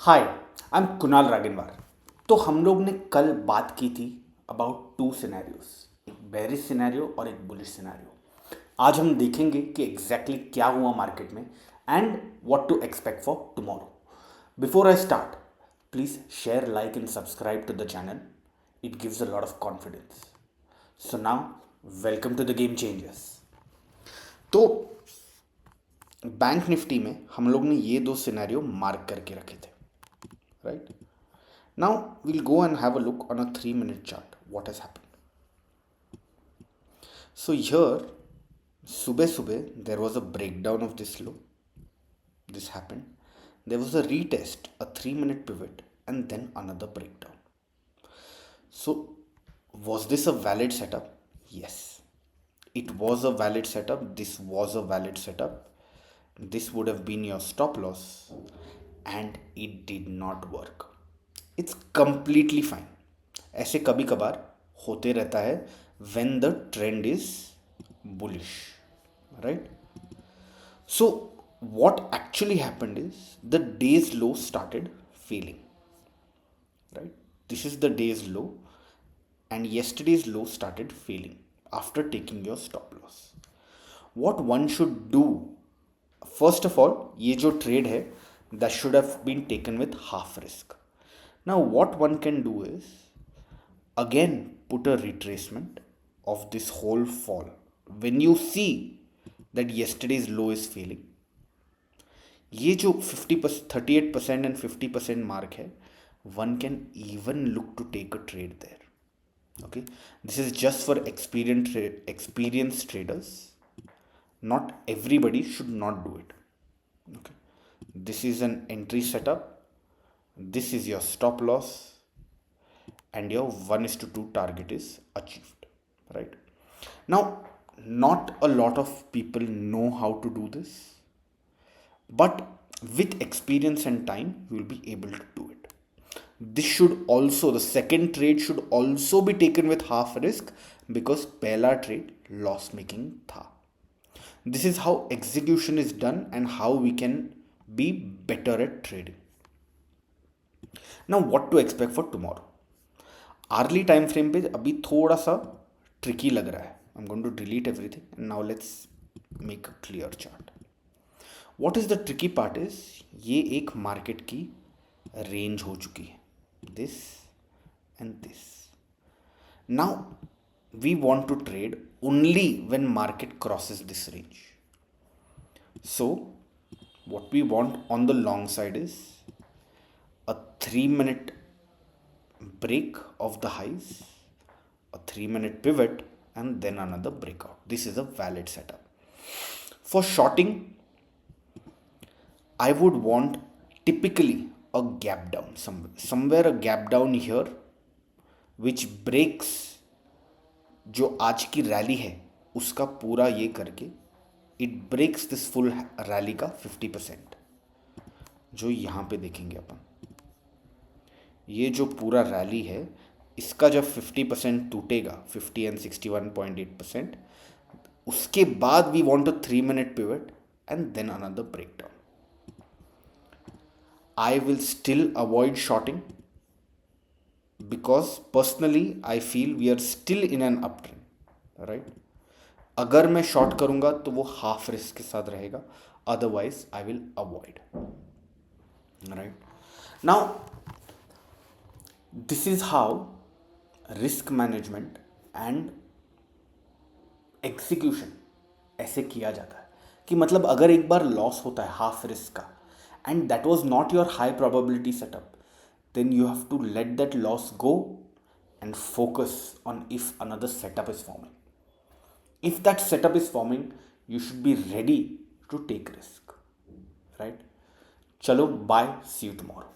Hi, I am Kunal रागिनवार। तो हम लोग ने कल बात की थी अबाउट टू सिनेरियोस, एक बेरिश सिनेरियो और एक बुलिश सिनेरियो। आज हम देखेंगे कि एग्जैक्टली क्या हुआ मार्केट में and what to expect for tomorrow. Before I start, please share, like and subscribe to the channel. It gives a lot of confidence. So now welcome to the game changers. तो bank Nifty में हम लोग ने ये दो scenario mark करके रखे थे, right? Now we'll go and have a look on a 3-minute chart what has happened. So here, subah there was a breakdown of this low. This happened. There was a retest, a 3-minute pivot, and then another breakdown. So was this a valid setup? Yes, it was a valid setup. This was a valid setup. This would have been your stop loss, and it did not work. It's completely fine. ऐसे कभी कभार होते रहता है when the trend is bullish, right? So what actually happened is the day's low started failing, right? This is the day's low, and yesterday's low started failing after taking your stop loss. What one should do, first of all, ये जो trade है that should have been taken with half risk. Now what one can do is again put a retracement of this whole fall. When you see that yesterday's low is failing, ये जो 50%, 38% and 50% mark है, one can even look to take a trade there. Okay, this is just for experienced traders. Not everybody should not do it. Okay, this is an entry setup. This is your stop loss, and your 1:2 target is achieved, right? Now, not a lot of people know how to do this, but with experience and time you will be able to do it. This should also, the second trade should also be taken with half risk, because pehla trade loss making tha. This is how execution is done and how we can be better at trading. Now what to expect for tomorrow? Early time frame पे अभी थोड़ा सा tricky लग रहा है. I am going to delete everything and now let's make a clear chart. What is the tricky part is, ये एक market की रेंज हो चुकी है, this and this. Now we want to trade only when market crosses this range. So what we want on the long side is a 3-minute break of the highs, a 3-minute pivot, and then another breakout. This is a valid setup. For shorting, I would want typically a gap down somewhere, a gap down here, which breaks जो आज की rally है उसका पूरा ये करके, it breaks this full rally का 50%, जो यहाँ पे देखेंगे अपन. ये जो पूरा रैली है इसका जब 50% टूटेगा, 50 एंड 61.8%, उसके बाद we want a 3-minute pivot and then another breakdown. I will still avoid shorting because personally I feel we are still in an up trend, right? अगर मैं शॉर्ट करूंगा तो वो हाफ रिस्क के साथ रहेगा, otherwise I will avoid, right? Now this is how risk management and execution ऐसे किया जाता है कि मतलब अगर एक बार लॉस होता है हाफ रिस्क का and that was not your high probability setup, then you have to let that loss go and focus on if another setup is forming. If that setup is forming, you should be ready to take risk, right? चलो, bye, see you tomorrow.